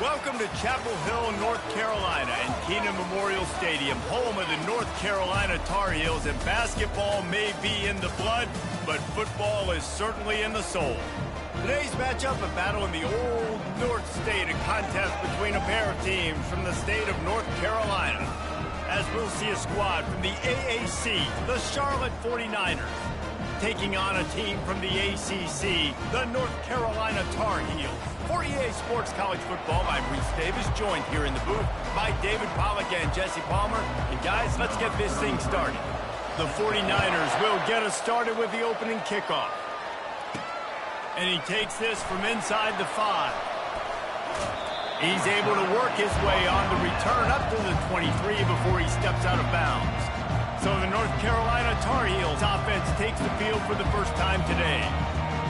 Welcome to Chapel Hill, North Carolina, and Keenan Memorial Stadium, home of the North Carolina Tar Heels. And basketball may be in the blood, but football is certainly in the soul. Today's matchup, a battle in the old North State, a contest between a pair of teams from the state of North Carolina. As we'll see a squad from the AAC, the Charlotte 49ers, taking on a team from the ACC, the North Carolina Tar Heels. For EA Sports College Football, I'm Reese Davis, joined here in the booth by David Pollack and Jesse Palmer. And guys, let's get this thing started. The 49ers will get us started with the opening kickoff. And he takes this from inside the 5. He's able to work his way on the return up to the 23 before he steps out of bounds. So the North Carolina Tar Heels offense takes the field for the first time today.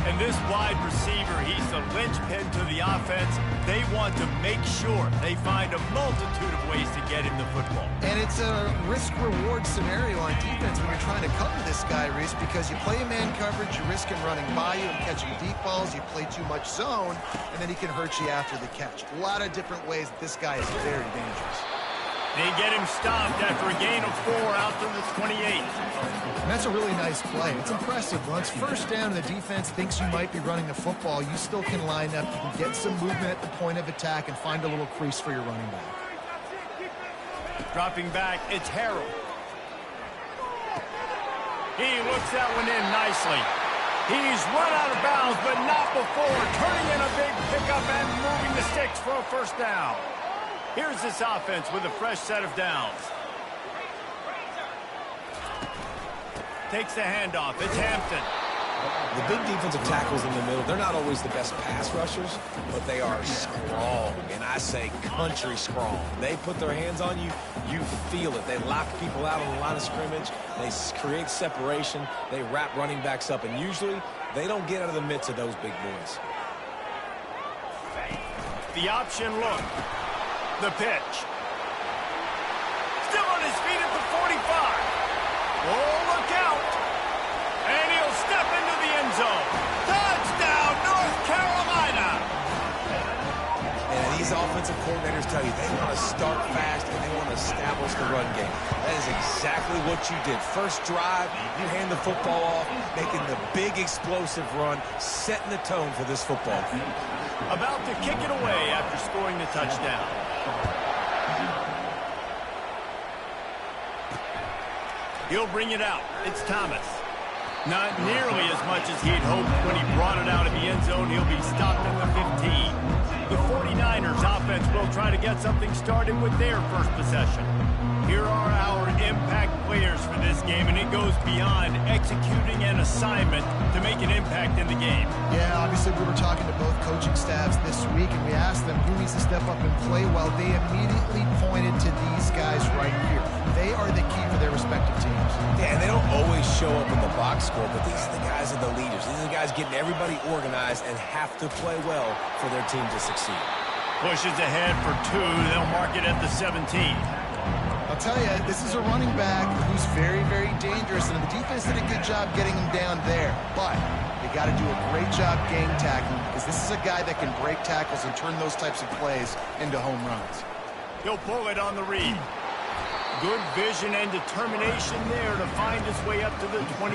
And this wide receiver, he's the linchpin to the offense. They want to make sure they find a multitude of ways to get him the football. And it's a risk-reward scenario on defense when you're trying to cover this guy, Reese, because you play man coverage, you risk him running by you and catching deep balls, you play too much zone, and then he can hurt you after the catch. A lot of different ways that this guy is very dangerous. They get him stopped after a gain of 4 out to the 28. And that's a really nice play. It's impressive. Once first down and the defense thinks you might be running the football, you still can line up. You can get some movement at the point of attack and find a little crease for your running back. Dropping back, it's Harrell. He looks that one in nicely. He's run out of bounds, but not before turning in a big pickup and moving the sticks for a first down. Here's this offense with a fresh set of downs. Takes the handoff. It's Hampton. The big defensive tackles in the middle, they're not always the best pass rushers, but they are strong, and I say country strong. They put their hands on you, you feel it. They lock people out on the line of scrimmage. They create separation. They wrap running backs up, and usually they don't get out of the midst of those big boys. The option look. The pitch. Still on his feet at the 45. Oh, look out. And he'll step into the end zone. Touchdown, North Carolina. And these offensive coordinators tell you they want to start fast and they want to establish the run game. That is exactly what you did. First drive, you hand the football off, making the big explosive run, setting the tone for this football game. About to kick it away after scoring the touchdown. He'll bring it out. It's Thomas. Not nearly as much as he'd hoped when he brought it out of the end zone. He'll be stopped at the 15. The 49ers offense will try to get something started with their first possession. Here are our impact players for this game, and it goes beyond executing an assignment to make an impact in the game. Yeah, obviously we were talking to both coaching staffs this week, and we asked them who needs to step up and play well. They immediately pointed to these guys right here. They are the key for their respective teams. Yeah, and they don't always show up in the box score, but these are the guys that are the leaders. These are the guys getting everybody organized and have to play well for their team to succeed. Pushes ahead for 2. They'll mark it at the 17. I'll tell you, this is a running back who's very, very dangerous, and the defense did a good job getting him down there. But you got to do a great job game tackling, because this is a guy that can break tackles and turn those types of plays into home runs. He'll pull it on the read. Good vision and determination there to find his way up to the 23.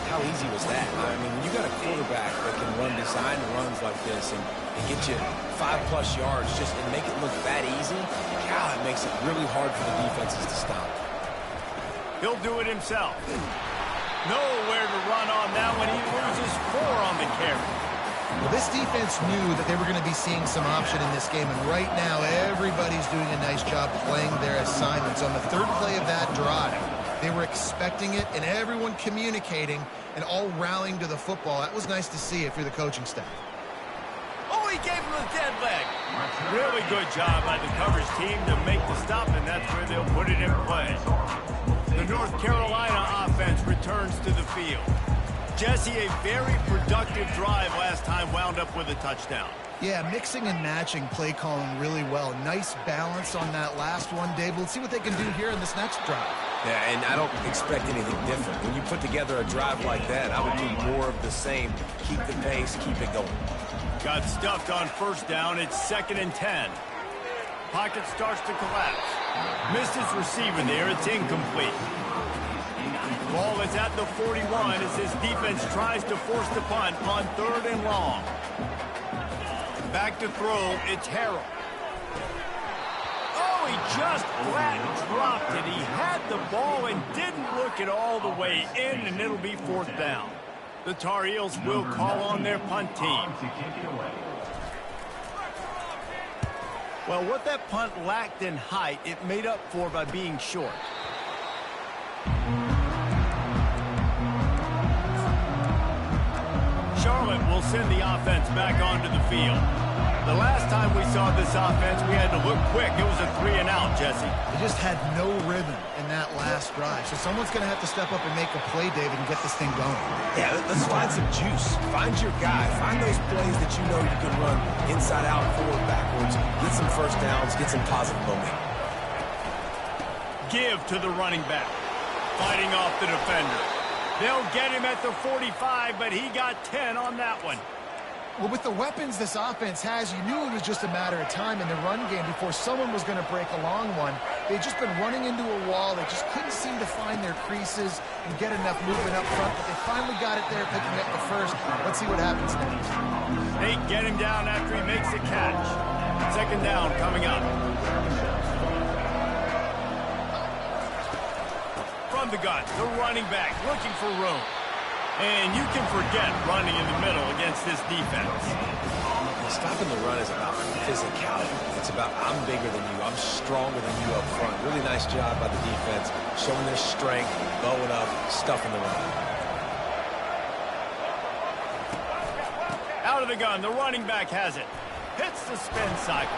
How easy was that? I mean, when you got a quarterback that can run design runs like this and get you 5+ yards just and make it look that easy, God, it makes it really hard for the defenses to stop. He'll do it himself. Nowhere to run on that one. He loses 4 on the carry. Well, this defense knew that they were going to be seeing some option in this game, and right now everybody's doing a nice job playing their assignments. On the 3rd play of that drive, they were expecting it, and everyone communicating and all rallying to the football. That was nice to see if you're the coaching staff. Oh, he gave him a dead leg. Really good job by the coverage team to make the stop, and that's where they'll put it in play. The North Carolina offense returns to the field. Jesse, a very productive drive last time, wound up with a touchdown. Yeah, mixing and matching play calling really well. Nice balance on that last one, Dave. Let's see what they can do here in this next drive. Yeah, and I don't expect anything different. When you put together a drive like that, I would do more of the same. Keep the pace, keep it going. Got stuffed on first down. It's 2nd and 10. Pocket starts to collapse. Missed his receiver there. It's incomplete. Ball is at the 41 as his defense tries to force the punt on 3rd and long. Back to throw. It's Harrell. Oh, he just flat dropped it. He had the ball and didn't look it all the way in, and it'll be 4th down. The Tar Heels will call on their punt team. Well, what that punt lacked in height, it made up for by being short. Charlotte will send the offense back onto the field. The last time we saw this offense, we had to look quick. It was a 3-and-out, Jesse. They just had no rhythm in that last drive. So someone's going to have to step up and make a play, David, and get this thing going. Yeah, let's find some juice. Find your guy. Find those plays that you know you can run inside out, forward, backwards. Get some first downs. Get some positive momentum. Give to the running back. Fighting off the defender. They'll get him at the 45, but he got 10 on that one. Well, with the weapons this offense has, you knew it was just a matter of time in the run game before someone was going to break a long one. They'd just been running into a wall. They just couldn't seem to find their creases and get enough movement up front, but they finally got it there, picking up the first. Let's see what happens next. They get him down after he makes a catch. 2nd down coming up. From the gun, the running back looking for room. And you can forget running in the middle against this defense. Stopping the run is about physicality. It's about I'm bigger than you. I'm stronger than you up front. Really nice job by the defense, showing their strength, bowing up, stuffing the run. Out of the gun, the running back has it. Hits the spin cycle.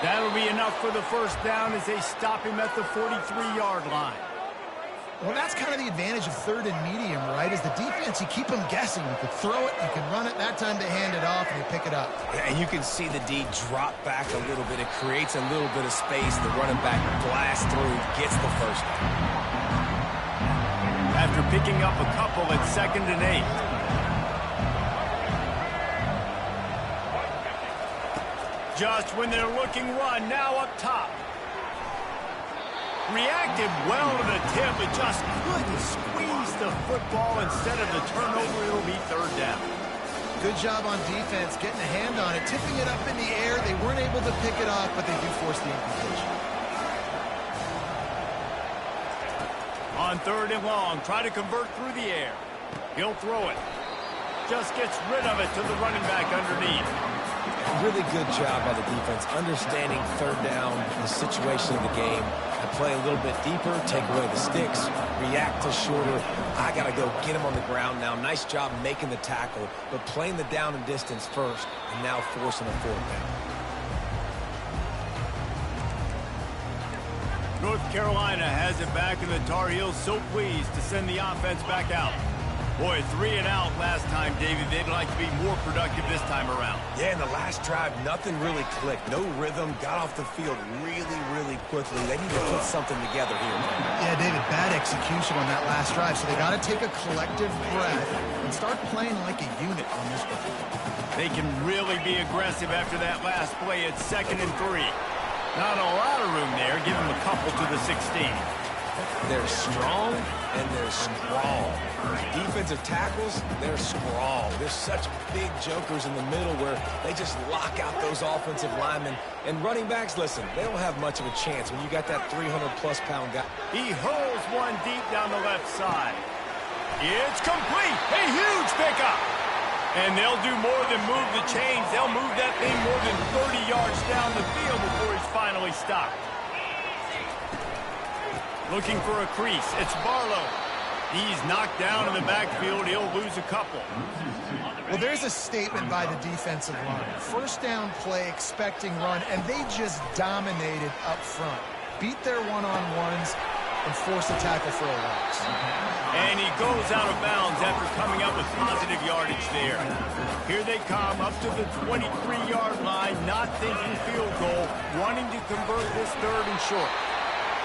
That'll be enough for the first down as they stop him at the 43-yard line. Well, that's kind of the advantage of 3rd and medium, right? Is the defense, you keep them guessing. You can throw it, you can run it. That time they hand it off, and you pick it up. Yeah, and you can see the D drop back a little bit. It creates a little bit of space. The running back blasts through, gets the first down. After picking up a couple at 2nd and 8. Just when they're looking run, now up top. Reacted well to the tip, but just couldn't squeeze the football. Instead of the turnover, it'll be 3rd down. Good job on defense, getting a hand on it, tipping it up in the air. They weren't able to pick it off, but they do force the incompletion. On 3rd and long, try to convert through the air. He'll throw it. Just gets rid of it to the running back underneath. Really good job by the defense, understanding 3rd down, the situation of the game, and play a little bit deeper, take away the sticks, react to shorter. I got to go get him on the ground now. Nice job making the tackle, but playing the down and distance first, and now forcing a 4th down. North Carolina has it back, and the Tar Heels so pleased to send the offense back out. Boy, 3-and-out last time, David. They'd like to be more productive this time around. Yeah, in the last drive, nothing really clicked. No rhythm, got off the field really quickly. They need to put something together here. Yeah, David, bad execution on that last drive, so they got to take a collective breath and start playing like a unit on this one. They can really be aggressive after that last play at 2nd and 3. Not a lot of room there. Give them a couple to the 16. They're strong and they're scrawl. Defensive tackles, they're scrawl. They're such big jokers in the middle where they just lock out those offensive linemen. And running backs, listen, they don't have much of a chance when you got that 300-plus pound guy. He hurls one deep down the left side. It's complete. A huge pickup. And they'll do more than move the chains. They'll move that thing more than 30 yards down the field before he's finally stopped. Looking for a crease. It's Barlow. He's knocked down in the backfield. He'll lose a couple. Well, there's a statement by the defensive line. First down play, expecting run, and they just dominated up front. Beat their one-on-ones and force a tackle for a loss. And he goes out of bounds after coming up with positive yardage there. Here they come up to the 23-yard line, not thinking field goal, wanting to convert this 3rd and short.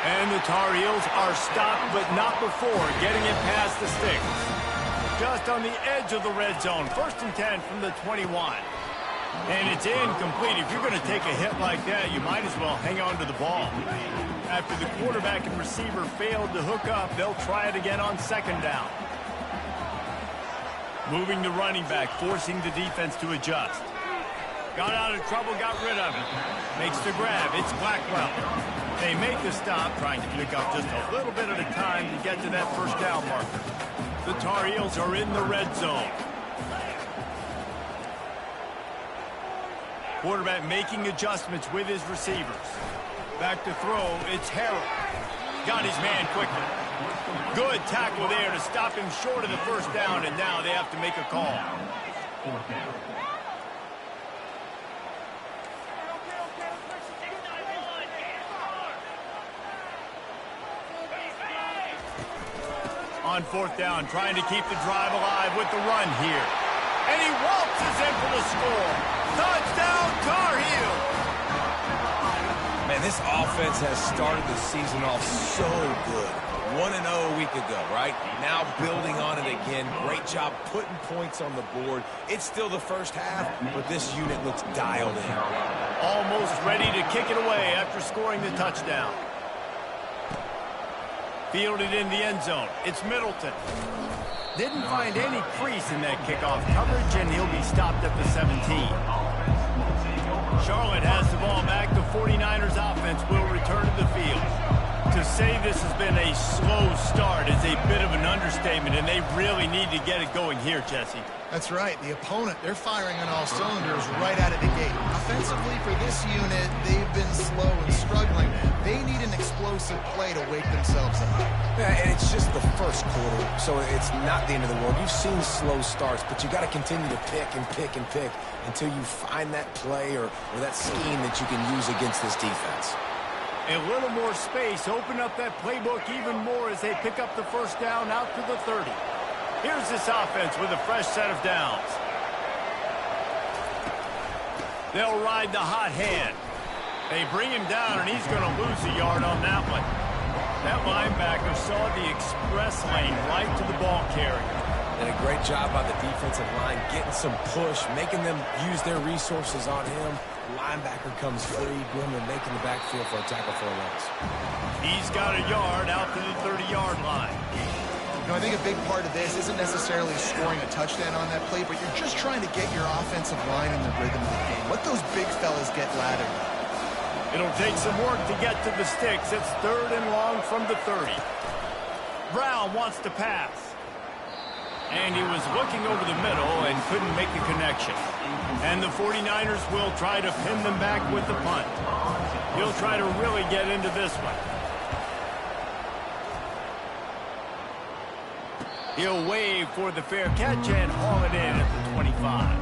And the Tar Heels are stopped, but not before getting it past the sticks. Just on the edge of the red zone. 1st and 10 from the 21. And it's incomplete. If you're going to take a hit like that, you might as well hang on to the ball. After the quarterback and receiver failed to hook up, they'll try it again on second down. Moving the running back, forcing the defense to adjust. Got out of trouble, got rid of it. Makes the grab. It's Blackwell. They make the stop, trying to pick up just a little bit at a time to get to that first down marker. The Tar Heels are in the red zone. Quarterback making adjustments with his receivers. Back to throw, it's Harrell. Got his man quickly. Good tackle there to stop him short of the first down, and now they have to make a call. On fourth down, trying to keep the drive alive with the run here. And he waltzes in for the score. Touchdown, Tar Heels! Man, this offense has started the season off so good. 1-0 a week ago, right? Now building on it again. Great job putting points on the board. It's still the first half, but this unit looks dialed in. Almost ready to kick it away after scoring the touchdown. Fielded in the end zone. It's Middleton. Didn't find any crease in that kickoff coverage, and he'll be stopped at the 17. Charlotte has the ball back. The 49ers offense will return to the field. To say this has been a slow start is a bit of an understatement, and they really need to get it going here, Jesse. That's right. The opponent, they're firing on all cylinders right out of the gate. Offensively, for this unit, they've been slow and struggling. They need an explosive play to wake themselves up. Yeah, and it's just the first quarter, so it's not the end of the world. You've seen slow starts, but you got to continue to pick and pick and pick until you find that play or that scheme that you can use against this defense. A little more space, open up that playbook even more as they pick up the first down out to the 30. Here's this offense with a fresh set of downs. They'll ride the hot hand. They bring him down, and he's going to lose a yard on that one. That linebacker saw the express lane right to the ball carrier. And a great job by the defensive line, getting some push, making them use their resources on him. Linebacker comes free, Grimmer making the backfield for a tackle for a loss. He's got a yard out to the 30-yard line. You know, I think a big part of this isn't necessarily scoring a touchdown on that play, but you're just trying to get your offensive line in the rhythm of the game. Let those big fellas get lathered. It'll take some work to get to the sticks. It's third and long from the 30. Brown wants to pass. And he was looking over the middle and couldn't make the connection. And the 49ers will try to pin them back with the punt. He'll try to really get into this one. He'll wave for the fair catch and haul it in at the 25.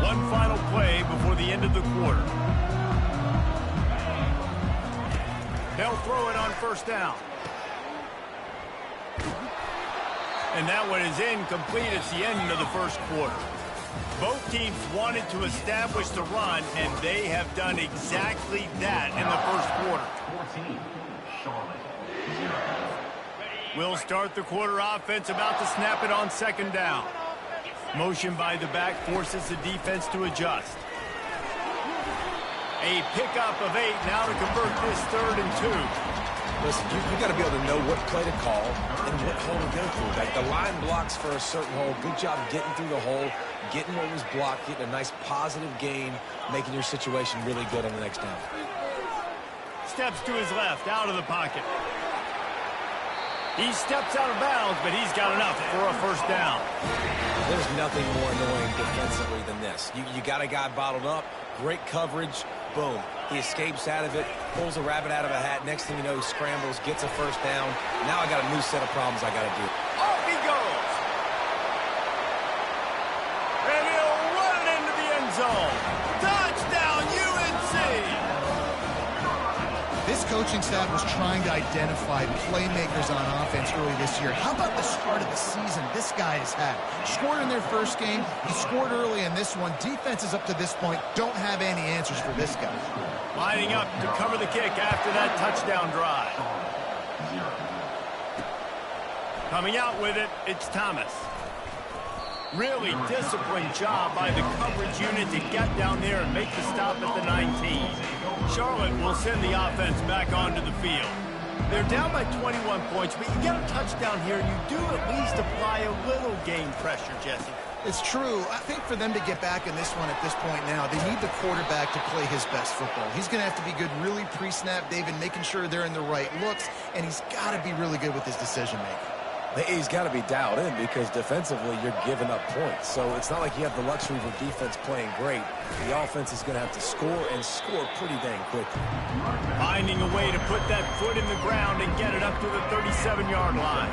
One final play before the end of the quarter. They'll throw it on first down. And that one is incomplete. It's the end of the first quarter. Both teams wanted to establish the run, and they have done exactly that in the first quarter. We'll start the quarter offense, about to snap it on second down. Motion by the back forces the defense to adjust. A pickup of 8 now to convert this 3rd and 2. Listen, you got to be able to know what play to call and what hole to go through. Like the line blocks for a certain hole. Good job getting through the hole, getting what was blocked, getting a nice positive gain, making your situation really good on the next down. Steps to his left, out of the pocket. He steps out of bounds, but he's got enough for a first down. There's nothing more annoying defensively than this. You got a guy bottled up, great coverage, boom. He escapes out of it, pulls a rabbit out of a hat. Next thing you know, he scrambles, gets a first down. Now I got a new set of problems I got to do. Off he goes. And he'll run it into the end zone. Touchdown, UNC. This This coaching staff was trying to identify playmakers on offense early this year. How about the start of the season this guy has had? Scored in their first game. He scored early in this one. Defenses up to this point don't have any answers for this guy. Lining up to cover the kick after that touchdown drive. Coming out with it, it's Thomas. Really disciplined job by the coverage unit to get down there and make the stop at the 19. Charlotte will send the offense back onto the field. They're down by 21 points, but you get a touchdown here, you do at least apply a little game pressure, Jesse. It's true. I think for them to get back in this one at this point now, they need the quarterback to play his best football. He's going to have to be good really pre-snap, David, making sure they're in the right looks, and he's got to be really good with his decision-making. He's got to be dialed in because defensively you're giving up points. So it's not like you have the luxury of a defense playing great. The offense is going to have to score and score pretty dang quickly. Finding a way to put that foot in the ground and get it up to the 37-yard line.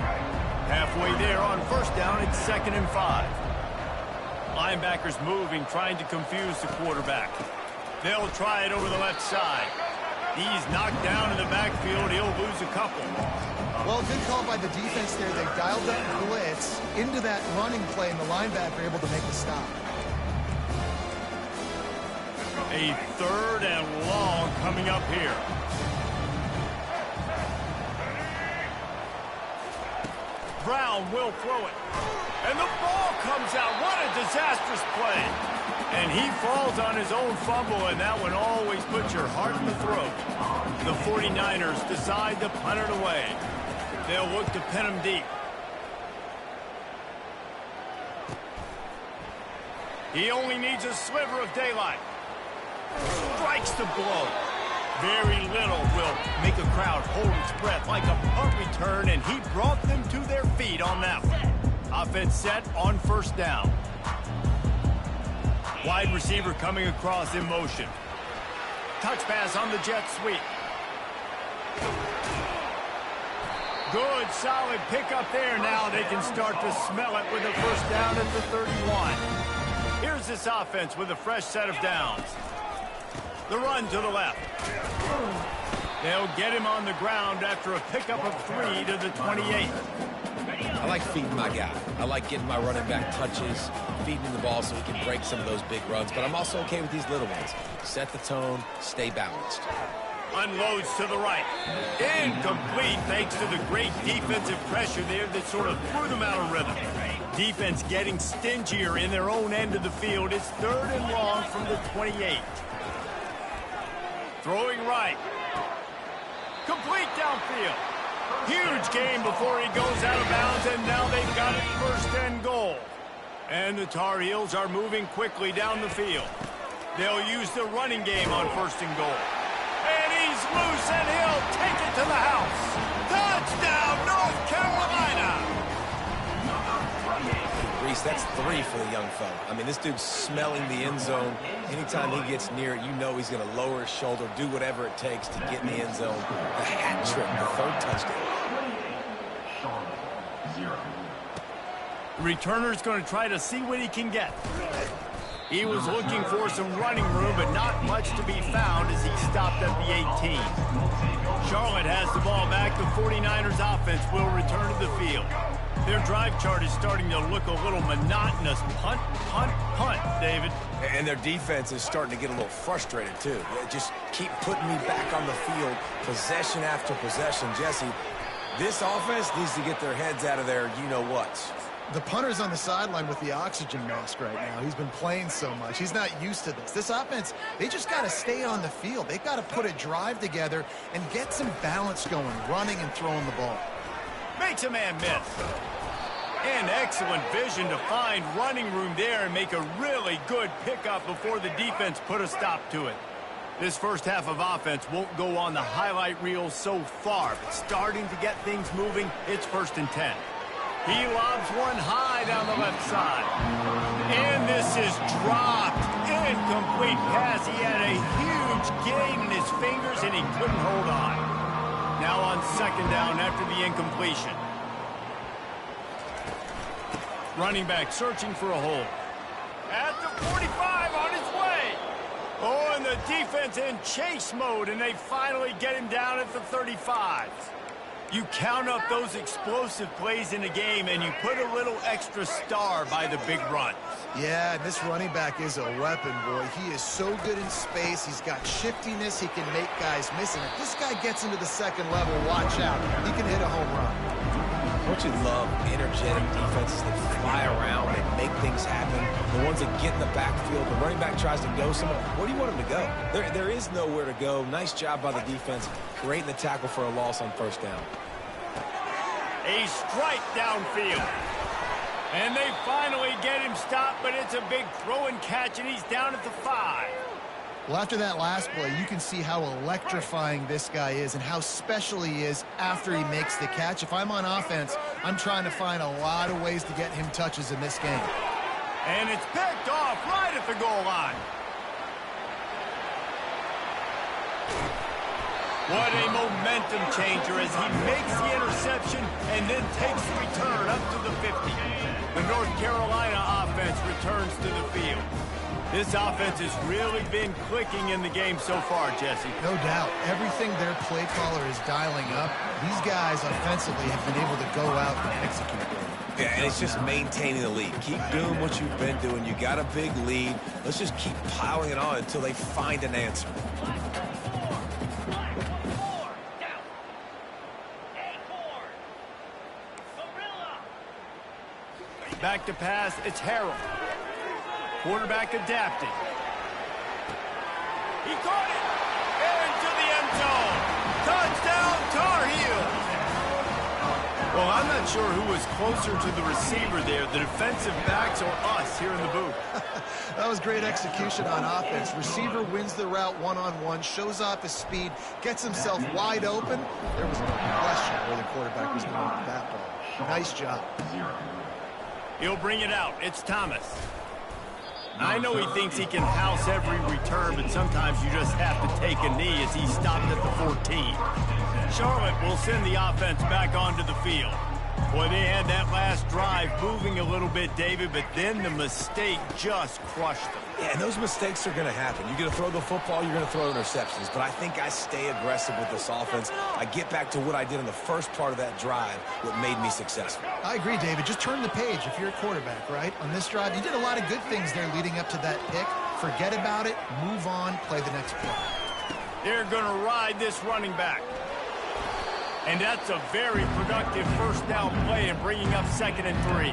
Halfway there on first down, it's 2nd and 5. Linebackers moving, trying to confuse the quarterback. They'll try it over the left side. He's knocked down in the backfield. He'll lose a couple. Well, good call by the defense there. They dialed up blitz into that running play, and the linebacker able to make the stop. A 3rd and long coming up here. Brown will throw it. And the ball comes out. What a disastrous play. And he falls on his own fumble, and that one always puts your heart in the throat. The 49ers decide to punt it away. They'll look to pin him deep. He only needs a sliver of daylight. Strikes the blow. Very little will make a crowd hold its breath like a punt return, and he brought them to their feet on that one. Offense set on first down. Wide receiver coming across in motion. Touch pass on the jet sweep. Good, solid pickup there. Now they can start to smell it with a first down at the 31. Here's this offense with a fresh set of downs. The run to the left. They'll get him on the ground after a pickup of 3 to the 28. I like feeding my guy. I like getting my running back touches, feeding him the ball so he can break some of those big runs. But I'm also okay with these little ones. Set the tone, stay balanced. Unloads to the right. Incomplete thanks to the great defensive pressure there that sort of threw them out of rhythm. Defense getting stingier in their own end of the field. It's 3rd and long from the 28. Throwing right. Complete downfield. Huge game before he goes out of bounds, and now they've got it 1st and goal. And the Tar Heels are moving quickly down the field. They'll use the running game on 1st and goal. And he's loose, and he'll take it to the house. Touchdown, North Carolina! Reese, that's 3 for the young fella. I mean, this dude's smelling the end zone. Anytime he gets near it, you know he's going to lower his shoulder, do whatever it takes to get in the end zone. The hat trick, the 3rd touchdown. The returner's going to try to see what he can get. He was looking for some running room, but not much to be found as he stopped at the 18. Charlotte has the ball back. The 49ers offense will return to the field. Their drive chart is starting to look a little monotonous. Punt, punt, punt, David. And their defense is starting to get a little frustrated, too. Just keep putting me back on the field, possession after possession. Jesse, this offense needs to get their heads out of their you-know-what. The punter's on the sideline with the oxygen mask right now. He's been playing so much. He's not used to this. This offense, they just got to stay on the field. They've got to put a drive together and get some balance going, running and throwing the ball. Makes a man miss. And excellent vision to find running room there and make a really good pickup before the defense put a stop to it. This first half of offense won't go on the highlight reel so far, but starting to get things moving, it's 1st and 10. He lobs one high down the left side. And this is dropped. Incomplete pass. He had a huge gain in his fingers, and he couldn't hold on. Now on 2nd down after the incompletion. Running back searching for a hole. At the 45 on his way. Oh, and the defense in chase mode, and they finally get him down at the 35. You count up those explosive plays in a game, and you put a little extra star by the big runs. Yeah, this running back is a weapon, boy. He is so good in space. He's got shiftiness. He can make guys miss. And if this guy gets into the second level, watch out. He can hit a home run. Don't you love energetic defenses that fly around and make things happen? The ones that get in the backfield, the running back tries to go somewhere. Where do you want him to go? There is nowhere to go. Nice job by the defense, creating the tackle for a loss on first down. A strike downfield. And they finally get him stopped, but it's a big throw and catch, and he's down at the 5. Well, after that last play, you can see how electrifying this guy is and how special he is after he makes the catch. If I'm on offense, I'm trying to find a lot of ways to get him touches in this game. And it's picked off right at the goal line. What a momentum changer as he makes the interception and then takes the return up to the 50. The North Carolina offense returns to the field. This offense has really been clicking in the game so far, Jesse. No doubt. Everything their play caller is dialing up, these guys offensively have been able to go out and execute it. Yeah, and it's just maintaining the lead. Keep doing what you've been doing. You got a big lead. Let's just keep piling it on until they find an answer. Back to pass, it's Harold. Quarterback adapting. He caught it! Into the end zone! Touchdown, Tar Heels! Well, I'm not sure who was closer to the receiver there, the defensive backs or us here in the booth. That was great execution on offense. Receiver wins the route one-on-one, shows off his speed, gets himself wide open. There was no question where the quarterback was going with that ball. Nice job. He'll bring it out. It's Thomas. I know he thinks he can house every return, but sometimes you just have to take a knee as he stopped at the 14. Charlotte will send the offense back onto the field. Boy, they had that last drive moving a little bit, David, but then the mistake just crushed them. Yeah, and those mistakes are going to happen. You're going to throw the football, you're going to throw interceptions. But I think I stay aggressive with this offense. I get back to what I did in the first part of that drive, what made me successful. I agree, David. Just turn the page if you're a quarterback, right? On this drive, you did a lot of good things there leading up to that pick. Forget about it, move on, play the next play. They're going to ride this running back. And that's a very productive first down play and bringing up 2nd and 3.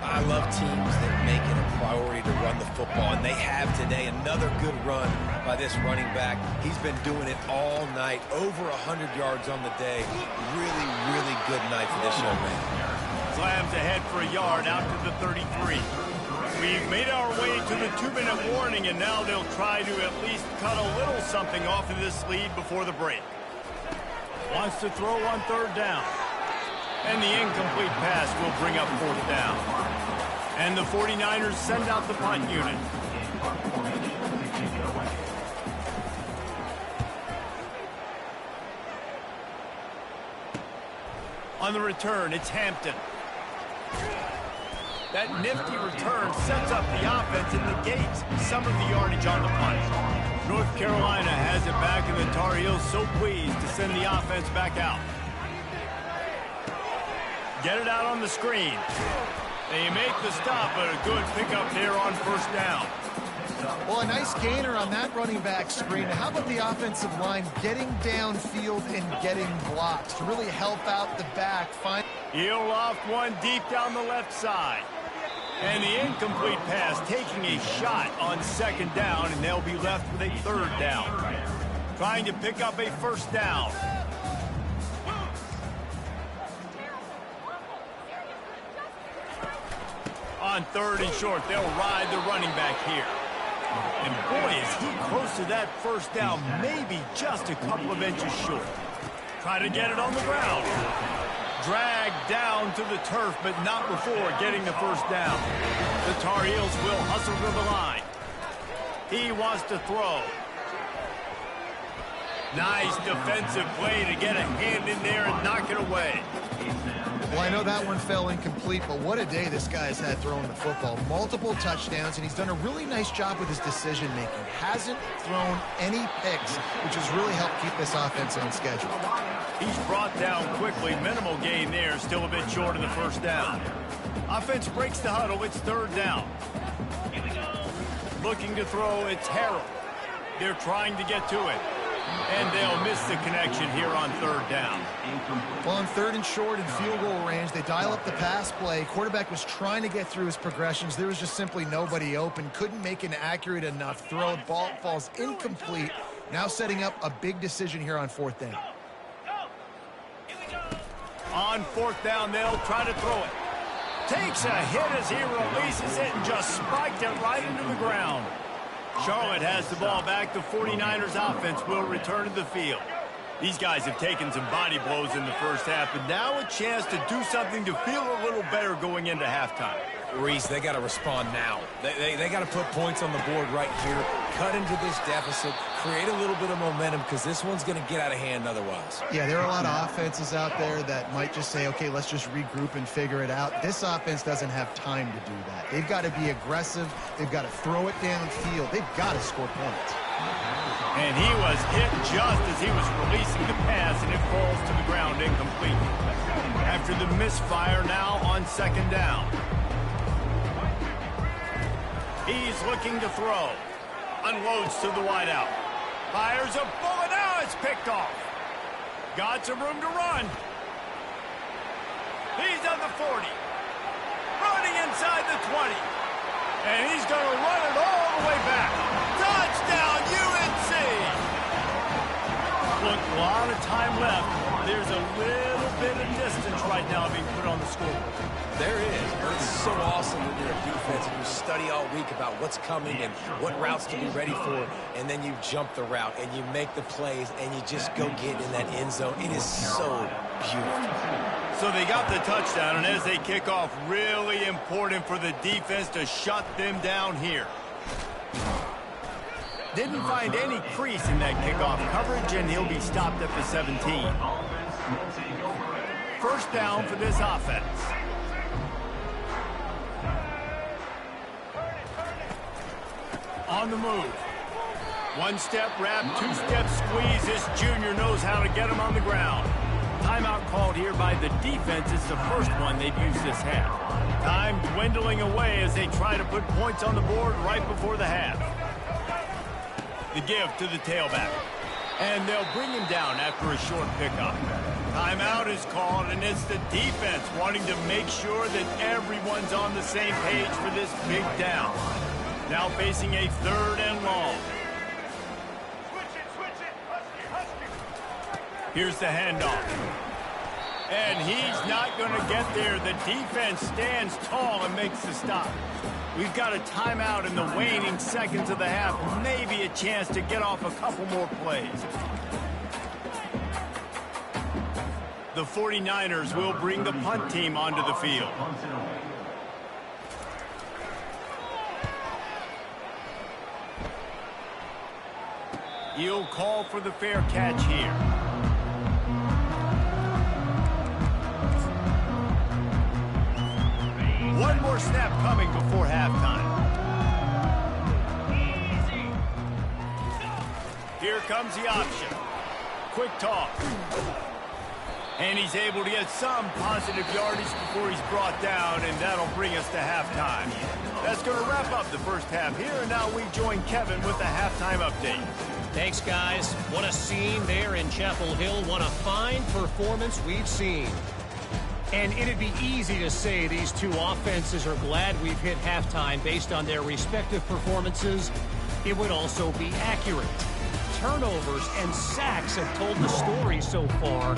I love teams that make it a priority to run the football, and they have today. Another good run by this running back. He's been doing it all night, over 100 yards on the day. Really, really good night for this young man. Slams ahead for a yard out to the 33. We've made our way to the 2-minute warning, and now they'll try to at least cut a little something off of this lead before the break. Wants to throw on 3rd down. And the incomplete pass will bring up 4th down. And the 49ers send out the punt unit. On the return, it's Hampton. That nifty return sets up the offense and negates some of the yardage on the punt. North Carolina has it back, and the Tar Heels so pleased to send the offense back out. Get it out on the screen. They make the stop, but a good pickup there on 1st down. Well, a nice gainer on that running back screen. How about the offensive line getting downfield and getting blocks to really help out the back? He'll loft one deep down the left side. And the incomplete pass taking a shot on 2nd down, and they'll be left with a 3rd down. Trying to pick up a 1st down. On 3rd and short, they'll ride the running back here. And boy, is he close to that 1st down, maybe just a couple of inches short. Try to get it on the ground. Dragged down to the turf, but not before getting the 1st down. The Tar Heels will hustle to the line. He wants to throw. Nice defensive play to get a hand in there and knock it away. Well, I know that one fell incomplete, but what a day this guy's had throwing the football. Multiple touchdowns, and he's done a really nice job with his decision-making. Hasn't thrown any picks, which has really helped keep this offense on schedule. He's brought down quickly. Minimal gain there. Still a bit short of the first down. Offense breaks the huddle. It's third down. Looking to throw. It's Harold. They're trying to get to it. And they'll miss the connection here on third down. Well, on third and short in field goal range, they dial up the pass play. Quarterback was trying to get through his progressions. There was just simply nobody open. Couldn't make an accurate enough throw. Ball falls incomplete. Now setting up a big decision here on fourth down. On fourth down, they'll try to throw it. Takes a hit as he releases it and just spiked it right into the ground. Charlotte has the ball back. The 49ers offense will return to the field. These guys have taken some body blows in the first half, but now a chance to do something to feel a little better going into halftime. Reese, they got to respond now. They got to put points on the board right here, cut into this deficit, create a little bit of momentum, because this one's going to get out of hand otherwise. Yeah, there are a lot of offenses out there that might just say, okay, let's just regroup and figure it out. This offense doesn't have time to do that. They've got to be aggressive. They've got to throw it downfield. They've got to score points. And he was hit just as he was releasing the pass, and it falls to the ground incomplete. After the misfire, now on second down. He's looking to throw. Unloads to the wideout. Fires a bullet. Now it's picked off. Got some room to run. He's on the 40. Running inside the 20. And he's going to run it all the way back. Touchdown, UNC! Look, a lot of time left. There's a little bit of distance right now being put on the scoreboard. There is, but it's so awesome when you're a defense and you study all week about what's coming and what routes to be ready for, and then you jump the route and you make the plays and you just go get in that end zone. It is so beautiful. So they got the touchdown, and as they kick off, really important for the defense to shut them down here. Didn't find any crease in that kickoff coverage, and he'll be stopped at the 17. First down for this offense. On the move. One-step wrap, two-step squeeze. This junior knows how to get him on the ground. Timeout called here by the defense. It's the first one they've used this half. Time dwindling away as they try to put points on the board right before the half. The give to the tailback. And they'll bring him down after a short pickup. Timeout is called, and it's the defense wanting to make sure that everyone's on the same page for this big down. Now facing a third and long. Here's the handoff. And he's not going to get there. The defense stands tall and makes the stop. We've got a timeout in the waning seconds of the half. Maybe a chance to get off a couple more plays. The 49ers will bring the punt team onto the field. He'll call for the fair catch here. One more snap coming before halftime. Here comes the option. Quick toss. And he's able to get some positive yardage before he's brought down, and that'll bring us to halftime. That's going to wrap up the first half here, and now we join Kevin with the halftime update. Thanks, guys. What a scene there in Chapel Hill. What a fine performance we've seen. And it'd be easy to say these two offenses are glad we've hit halftime based on their respective performances. It would also be accurate. Turnovers and sacks have told the story so far.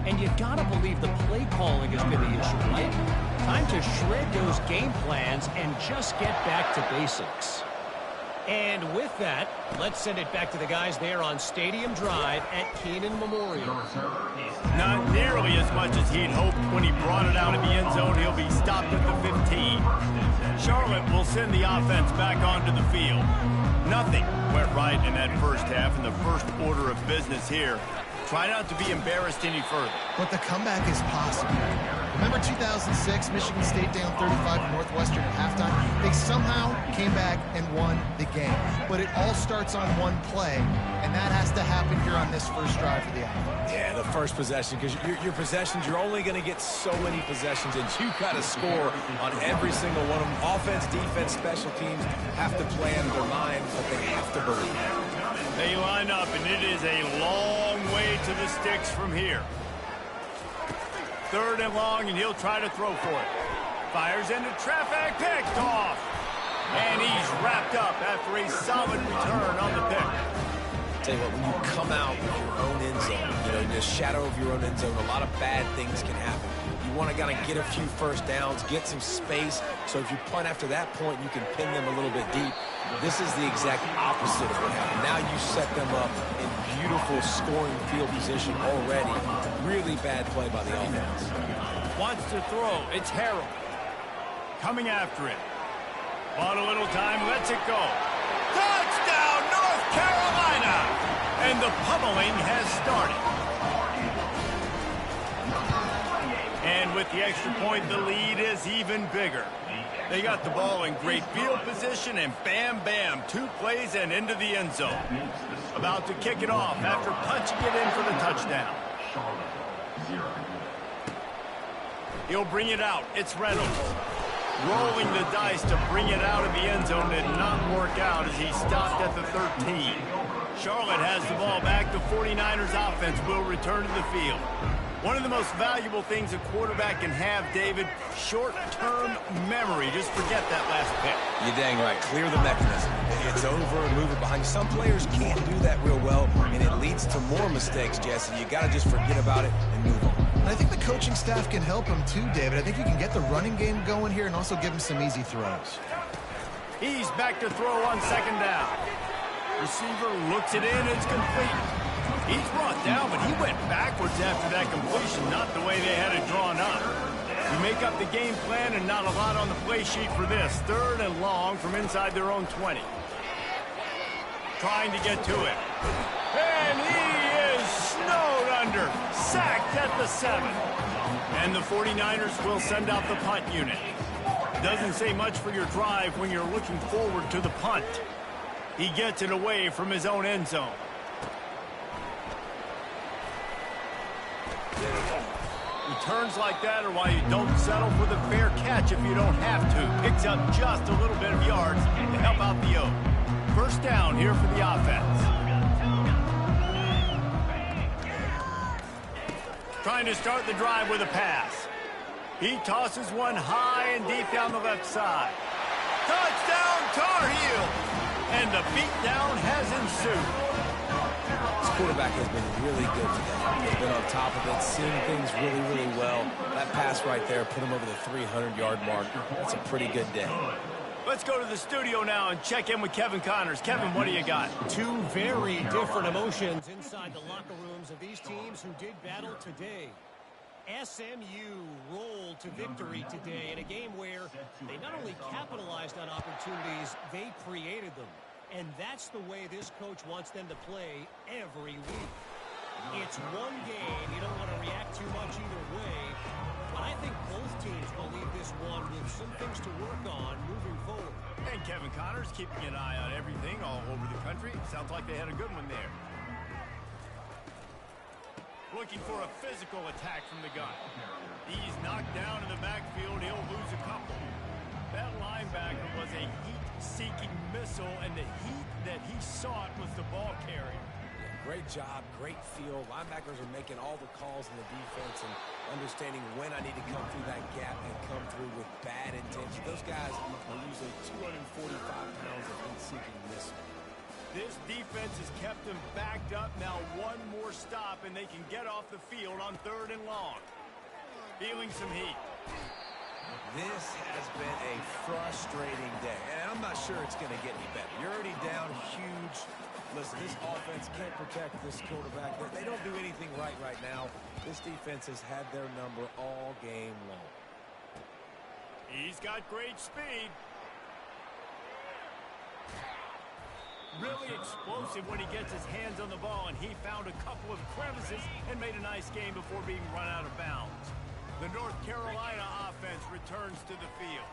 And you gotta believe the play calling has been the issue, right? Time to shred those game plans and just get back to basics. And with that, let's send it back to the guys there on Stadium Drive at Keenan Memorial. Not nearly as much as he'd hoped when he brought it out of the end zone. He'll be stopped at the 15. Charlotte will send the offense back onto the field. Nothing went right in that first half, and the first order of business here. Try not to be embarrassed any further. But the comeback is possible. Remember 2006, Michigan State down 35 to Northwestern at halftime? They somehow came back and won the game. But it all starts on one play, and that has to happen here on this first drive for the offense. Yeah, the first possession, because your possessions, you're only going to get so many possessions, and you got to score on every single one of them. Offense, defense, special teams have to play in their mind, but they have to believe. They line up, and it is a long way to the sticks from here. 3rd and long, and he'll try to throw for it. Fires into traffic, picked off. And he's wrapped up after a solid return on the pick. Tell you what, when you come out with your own end zone, you know, in the shadow of your own end zone, a lot of bad things can happen. You want to get a few first downs, get some space, so if you punt after that point, you can pin them a little bit deep. This is the exact opposite of what happened. Now you set them up in beautiful scoring field position already. Really bad play by the offense. Wants to throw. It's Harold. Coming after it. On a little time, lets it go. Touchdown, North Carolina! And the pummeling has started. And with the extra point, the lead is even bigger. They got the ball in great field position, and bam, bam, 2 plays and into the end zone. About to kick it off after punching it in for the touchdown. He'll bring it out. It's Reynolds. Rolling the dice to bring it out of the end zone did not work out as he stopped at the 13. Charlotte has the ball back. The 49ers offense will return to the field. One of the most valuable things a quarterback can have, David, short-term memory. Just forget that last pick. You're dang right. Clear the mechanism. It's over and move it behind you. Some players can't do that real well, and it leads to more mistakes, Jesse. You got to just forget about it and move on. And I think the coaching staff can help him too, David. I think you can get the running game going here and also give him some easy throws. He's back to throw on 2nd down. Receiver looks it in. It's complete. He's brought down, but he went backwards after that completion, not the way they had it drawn up. You make up the game plan and not a lot on the play sheet for this. 3rd and long from inside their own 20. Trying to get to it. And he is snowed under. Sacked at the 7. And the 49ers will send out the punt unit. Doesn't say much for your drive when you're looking forward to the punt. He gets it away from his own end zone. Returns like that are why you don't settle for the fair catch if you don't have to. Picks up just a little bit of yards to help out the O. 1st down here for the offense. Trying to start the drive with a pass. He tosses one high and deep down the left side. Touchdown, Tar Heels! And the beatdown has ensued. This quarterback has been really good today. He's been on top of it, seeing things really, really well. That pass right there put him over the 300-yard mark. That's a pretty good day. Let's go to the studio now and check in with Kevin Connors. Kevin, what do you got? 2 very different emotions inside the locker rooms of these teams who did battle today. SMU rolled to victory today in a game where they not only capitalized on opportunities, they created them. And that's the way this coach wants them to play every week. It's one game. You don't want to react too much either way. But I think both teams will leave this one with some things to work on moving forward. And Kevin Connors keeping an eye on everything all over the country. Sounds like they had a good one there. Looking for a physical attack from the gun. He's knocked down in the backfield. He'll lose a couple. That linebacker was a heat-seeking missile, and the heat that he sought was the ball carrier. Yeah, great job, great feel. Linebackers are making all the calls in the defense and understanding when I need to come through that gap and come through with bad intention. Those guys are usually 245 pounds of heat-seeking missile. This defense has kept them backed up. Now one more stop, and they can get off the field on 3rd and long. Feeling some heat. This has been a frustrating day, and I'm not sure it's going to get any better. You're already down huge. Listen, this offense can't protect this quarterback. They don't do anything right now. This defense has had their number all game long. He's got great speed. Really explosive when he gets his hands on the ball, and he found a couple of crevices and made a nice game before being run out of bounds. The North Carolina offense returns to the field.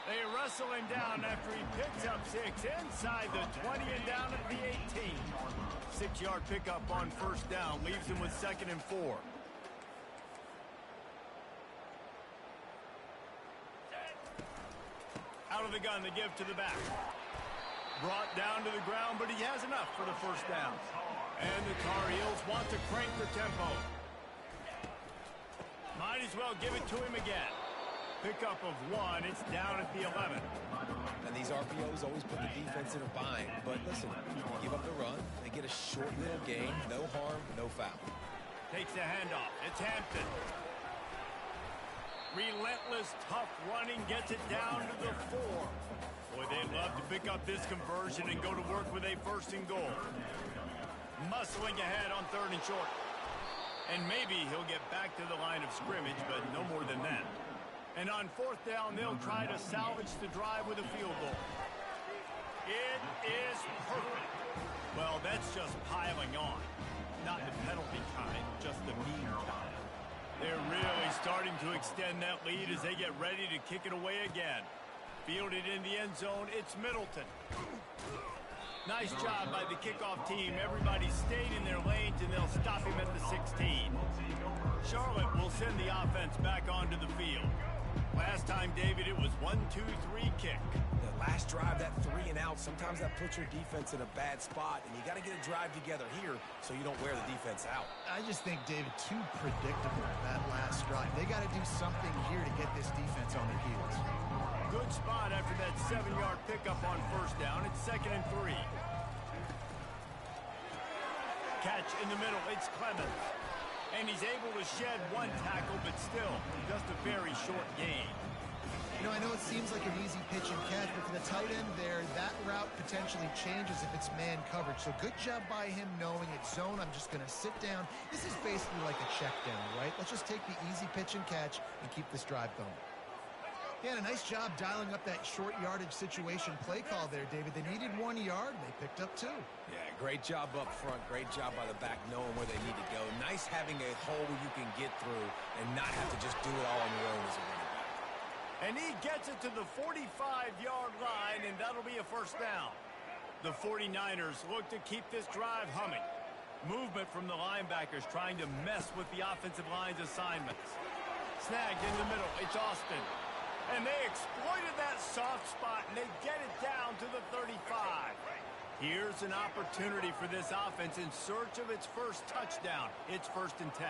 They wrestle him down after he picks up 6 inside the 20 and down at the 18. 6-yard pickup on first down leaves him with 2nd and 4. Out of the gun, they give to the back. Brought down to the ground, but he has enough for the first down. And the Tar Heels want to crank the tempo. Might as well give it to him again. Pickup of 1. It's down at the 11. And these RPOs always put the defense in a bind. But listen, you give up the run, they get a short little gain. No harm, no foul. Takes the handoff. It's Hampton. Relentless, tough running gets it down to the 4. Boy, they'd love to pick up this conversion and go to work with a 1st and goal. Muscling ahead on 3rd and short. And maybe he'll get back to the line of scrimmage, but no more than that. And on 4th down, they'll try to salvage the drive with a field goal. It is perfect. Well, that's just piling on. Not the penalty kind, just the mean kind. They're really starting to extend that lead as they get ready to kick it away again. Fielded in the end zone, it's Middleton. Nice job by the kickoff team. Everybody stayed in their lanes, and they'll stop him at the 16. Charlotte will send the offense back onto the field. Last time, David, it was 1-2-3 kick. The last drive, that 3 and out, sometimes that puts your defense in a bad spot, and you got to get a drive together here so you don't wear the defense out. I just think, David, too predictable, that last drive. They got to do something here to get this defense on their heels. Good spot after that 7-yard pickup on first down. It's 2nd and 3. Catch in the middle. It's Clemens. And he's able to shed 1 tackle, but still, just a very short gain. You know, I know it seems like an easy pitch and catch, but for the tight end there, that route potentially changes if it's man coverage. So good job by him knowing it's zone. I'm just going to sit down. This is basically like a check down, right? Let's just take the easy pitch and catch and keep this drive going. Yeah, and a nice job dialing up that short yardage situation play call there, David. They needed 1 yard, and they picked up 2. Yeah, great job up front. Great job by the back knowing where they need to go. Nice having a hole you can get through and not have to just do it all on your own as a running back. And he gets it to the 45-yard line, and that'll be a first down. The 49ers look to keep this drive humming. Movement from the linebackers trying to mess with the offensive line's assignments. Snagged in the middle. It's Austin. And they exploited that soft spot, and they get it down to the 35. Here's an opportunity for this offense in search of its first touchdown. It's 1st and 10.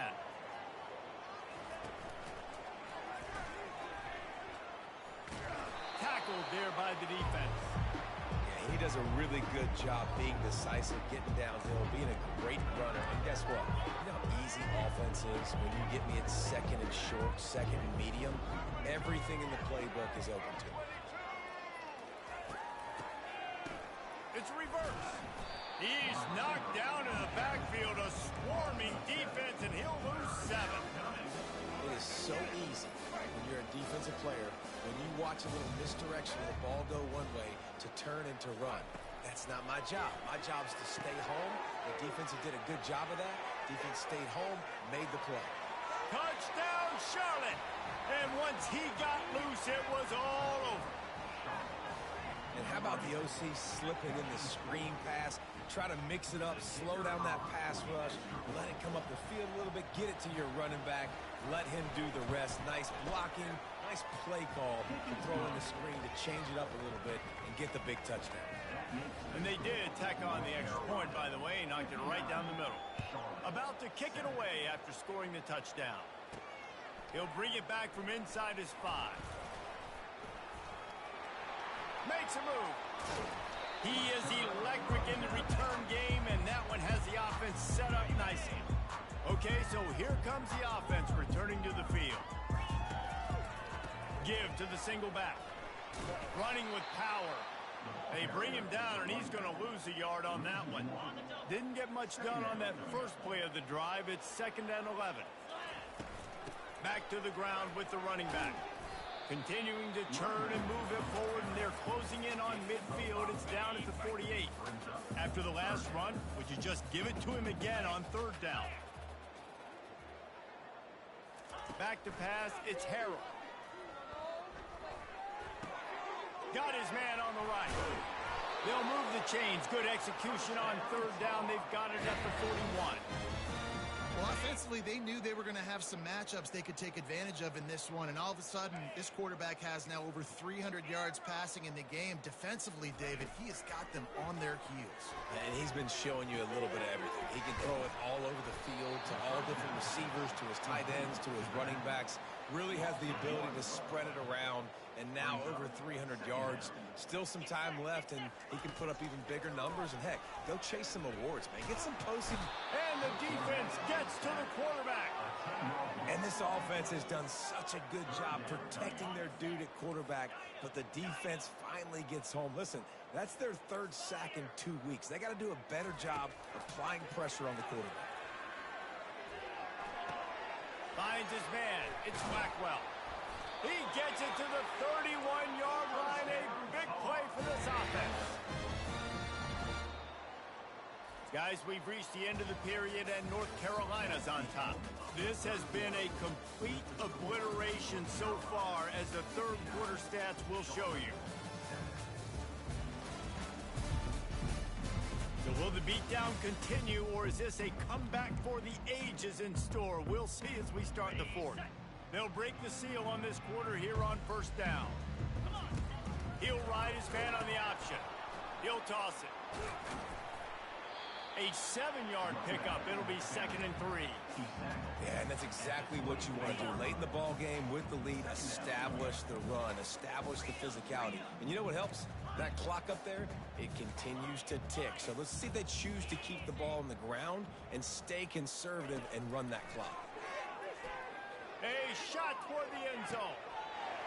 Tackled there by the defense. Yeah, he does a really good job being decisive, getting downhill, being a great runner. And guess what? You know how easy offense is when you get me at 2nd and short, 2nd and medium? Everything in the playbook is open to him. It's reverse. He's knocked down in the backfield, a swarming defense, and he'll lose 7. It is so easy when you're a defensive player, when you watch a little misdirection of the ball go one way, to turn and to run. That's not my job. My job is to stay home. The defense did a good job of that. Defense stayed home, made the play. Touchdown, Charlotte! And once he got loose, it was all over. And how about the OC slipping in the screen pass? Try to mix it up, slow down that pass rush, let it come up the field a little bit, get it to your running back, let him do the rest. Nice blocking, nice play call to throw in the screen to change it up a little bit and get the big touchdown. And they did tack on the extra point, by the way, knocked it right down the middle. About to kick it away after scoring the touchdown. He'll bring it back from inside his 5. Makes a move. He is electric in the return game, and that one has the offense set up nicely. Okay, so here comes the offense returning to the field. Give to the single back. Running with power. They bring him down, and he's going to lose a yard on that one. Didn't get much done on that first play of the drive. It's 2nd and 11. Back to the ground with the running back. Continuing to turn and move it forward, and they're closing in on midfield. It's down at the 48. After the last run, would you just give it to him again on third down? Back to pass, it's Harrell. Got his man on the right. They'll move the chains. Good execution on third down. They've got it at the 41. Well, offensively, they knew they were going to have some matchups they could take advantage of in this one, and all of a sudden, this quarterback has now over 300 yards passing in the game. Defensively, David, he has got them on their heels. And he's been showing you a little bit of everything. He can throw it all over the field to all different receivers, to his tight ends, to his running backs. Really has the ability to spread it around, and now over 300 yards. Still some time left, and he can put up even bigger numbers. And, heck, go chase some awards, man. Get some postseason. And the defense gets to the quarterback. And this offense has done such a good job protecting their dude at quarterback, but the defense finally gets home. Listen, that's their third sack in 2 weeks. They got to do a better job applying pressure on the quarterback. Finds his man. It's Blackwell. He gets it to the 31-yard line. A big play for this offense. Guys, we've reached the end of the period, and North Carolina's on top. This has been a complete obliteration so far, as the third quarter stats will show you. So will the beatdown continue, or is this a comeback for the ages in store? We'll see as we start the fourth. They'll break the seal on this quarter here on first down. He'll ride his man on the option. He'll toss it. A 7-yard pickup. It'll be 2nd and 3. Yeah, and that's exactly what you want to do. Late in the ball game with the lead, establish the run, establish the physicality. And you know what helps? That clock up there, it continues to tick. So let's see if they choose to keep the ball on the ground and stay conservative and run that clock. A shot toward the end zone.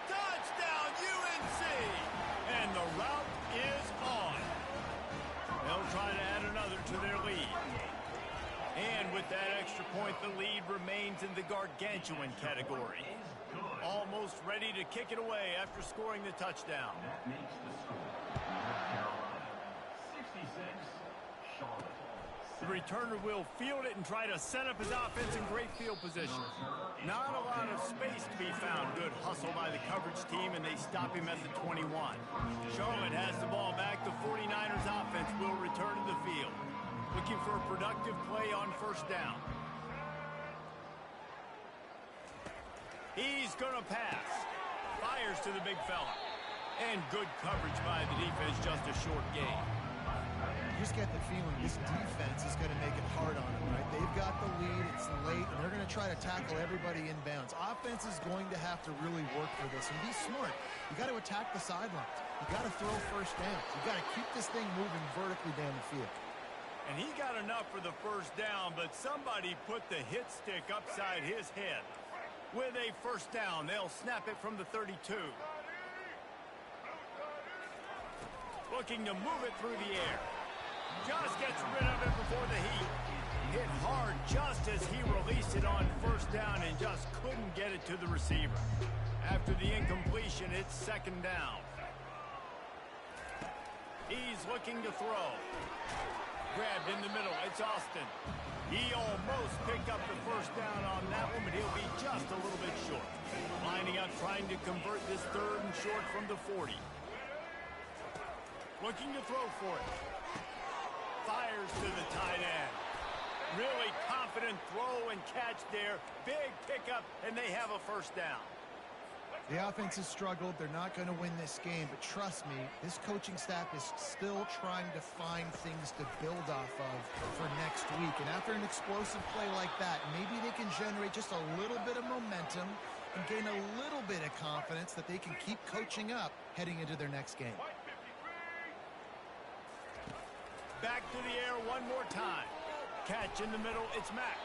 Touchdown, UNC! And the route is on. They'll try to add another to their lead. And with that extra point, the lead remains in the gargantuan category. Almost ready to kick it away after scoring the touchdown. That makes the score. North Carolina, 66, Charlotte. The returner will field it and try to set up his offense in great field position. Not a lot of space to be found. Good hustle by the coverage team, and they stop him at the 21. Charlotte has the ball back. The 49ers offense will return to the field. Looking for a productive play on first down. He's going to pass. Fires to the big fella. And good coverage by the defense, just a short gain. You just get the feeling this defense is going to make it hard on them, right? They've got the lead, it's late, and they're going to try to tackle everybody inbounds. Offense is going to have to really work for this and be smart. You got to attack the sidelines. You got to throw first downs. You got to keep this thing moving vertically down the field. And he got enough for the first down, but somebody put the hit stick upside his head. With a first down, they'll snap it from the 32. Looking to move it through the air. Just gets rid of it before the heat. Hit hard just as he released it on first down and just couldn't get it to the receiver. After the incompletion, it's 2nd down. He's looking to throw. Grabbed in the middle. It's Austin. He almost picked up the first down on that one, but he'll be just a little bit short. Lining up, trying to convert this 3rd and short from the 40. Looking to throw for it. Fires to the tight end. Really confident throw and catch there. Big pickup, and they have a first down. The offense has struggled. They're not going to win this game, but trust me, this coaching staff is still trying to find things to build off of for next week. And after an explosive play like that, maybe they can generate just a little bit of momentum and gain a little bit of confidence that they can keep coaching up heading into their next game. Back to the air one more time. Catch in the middle, it's Mack.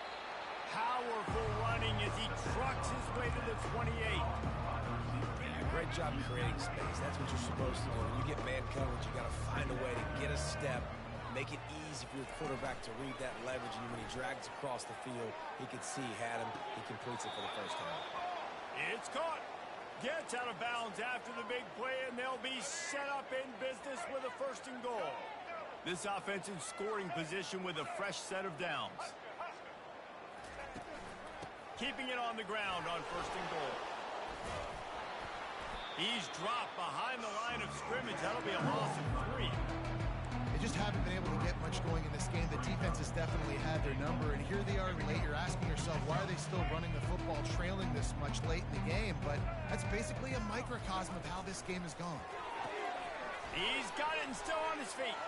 Powerful running as he trucks his way to the 28. Great job creating space. That's what you're supposed to do. When you get man coverage, you got to find a way to get a step, make it easy for your quarterback to read that leverage, and when he drags across the field, he could see he had him. He completes it for the first time. It's caught. Gets out of bounds after the big play, and they'll be set up in business with a 1st and goal. This offense in scoring position with a fresh set of downs. Keeping it on the ground on 1st and goal. He's dropped behind the line of scrimmage. That'll be a loss of 3. They just haven't been able to get much going in this game. The defense has definitely had their number, and here they are late. You're asking yourself, why are they still running the football trailing this much late in the game? But that's basically a microcosm of how this game has gone. He's got it and still on his feet.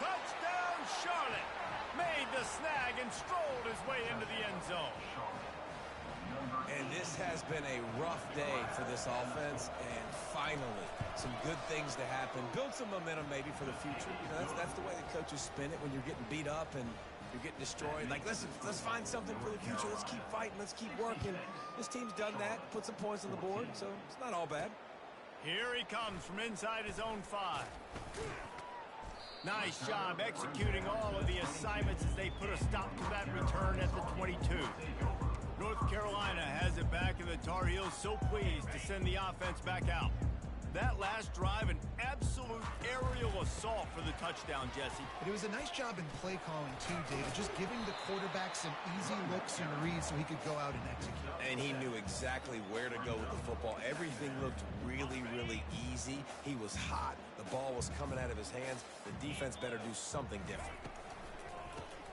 Touchdown, Charlotte. Made the snag and strolled his way into the end zone. And this has been a rough day for this offense, and finally, some good things to happen. Build some momentum maybe for the future. You know, that's the way the coaches spin it when you're getting beat up and you're getting destroyed. Like, listen, let's find something for the future. Let's keep fighting. Let's keep working. This team's done that, put some points on the board, so it's not all bad. Here he comes from inside his own 5. Nice job executing all of the assignments as they put a stop to that return at the 22. North Carolina has it back, and the Tar Heels so pleased to send the offense back out. That last drive, an absolute aerial assault for the touchdown, Jesse. But it was a nice job in play calling, too, David, just giving the quarterback some easy looks and reads so he could go out and execute. And he knew exactly where to go with the football. Everything looked really, really easy. He was hot. The ball was coming out of his hands. The defense better do something different.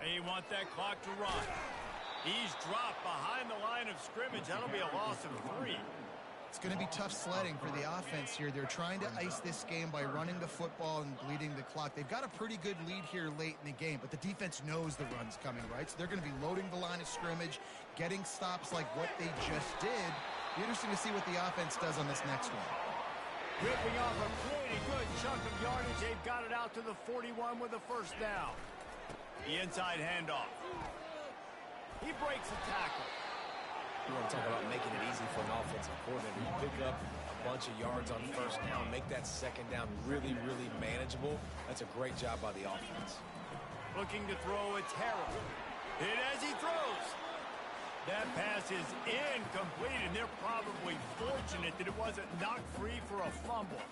They want that clock to run. He's dropped behind the line of scrimmage. That'll be a loss of 3. It's going to be tough sledding for the offense here. They're trying to ice this game by running the football and bleeding the clock. They've got a pretty good lead here late in the game, but the defense knows the run's coming, right? So they're going to be loading the line of scrimmage, getting stops like what they just did. Be interesting to see what the offense does on this next one. Ripping off a pretty good chunk of yardage. They've got it out to the 41 with a 1st down. The inside handoff. He breaks a tackle. You want to talk about making it easy for an offensive coordinator. You pick up a bunch of yards on 1st down, make that 2nd down really, really manageable. That's a great job by the offense. Looking to throw, it's Harrell. Hit as he throws. That pass is incomplete, and they're probably fortunate that it wasn't knocked free for a fumble.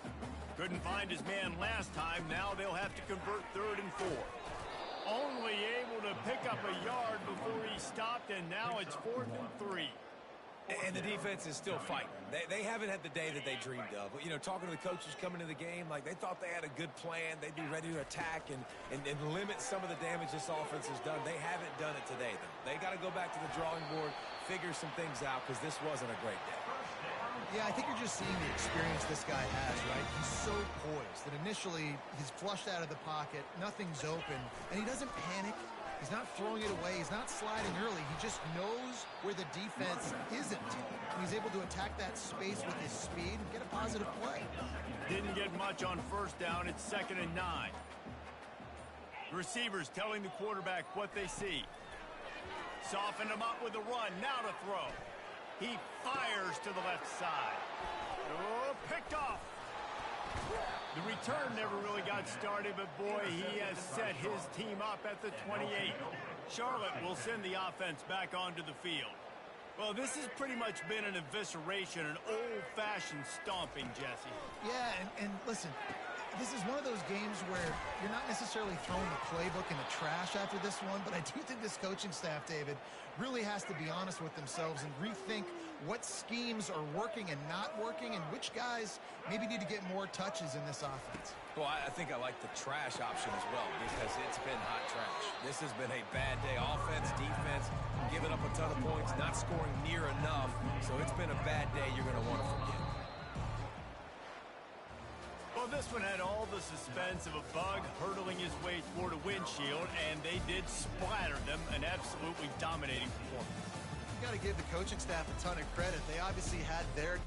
Couldn't find his man last time. Now they'll have to convert 3rd and 4. Only able to pick up a yard before he stopped, and now it's 4th and 3. And the defense is still fighting. They haven't had the day that they dreamed of. But, you know, talking to the coaches coming into the game, like they thought they had a good plan. They'd be ready to attack and limit some of the damage this offense has done. They haven't done it today, though. They got to go back to the drawing board, figure some things out, because this wasn't a great day. Yeah, I think you're just seeing the experience this guy has, right? He's so poised that initially he's flushed out of the pocket, nothing's open, and he doesn't panic. He's not throwing it away. He's not sliding early. He just knows where the defense isn't. And he's able to attack that space with his speed and get a positive play. Didn't get much on 1st down. It's 2nd and 9. Receivers telling the quarterback what they see. Softened him up with a run. Now to throw. He fires to the left side. Oh, picked off. The return never really got started, but boy, he has set his team up at the 28. Charlotte will send the offense back onto the field. Well, this has pretty much been an evisceration, an old-fashioned stomping, Jesse. Yeah, and listen, this is one of those games where you're not necessarily throwing the playbook in the trash after this one, but I do think this coaching staff, David, really has to be honest with themselves and rethink what schemes are working and not working and which guys maybe need to get more touches in this offense. Well, I think I like the trash option as well because it's been hot trash. This has been a bad day. Offense, defense, giving up a ton of points, not scoring near enough. So it's been a bad day you're going to want to forget. Well, this one had all the suspense of a bug hurtling his way toward a windshield, and they did splatter them, an absolutely dominating performance. You got to give the coaching staff a ton of credit. They obviously had their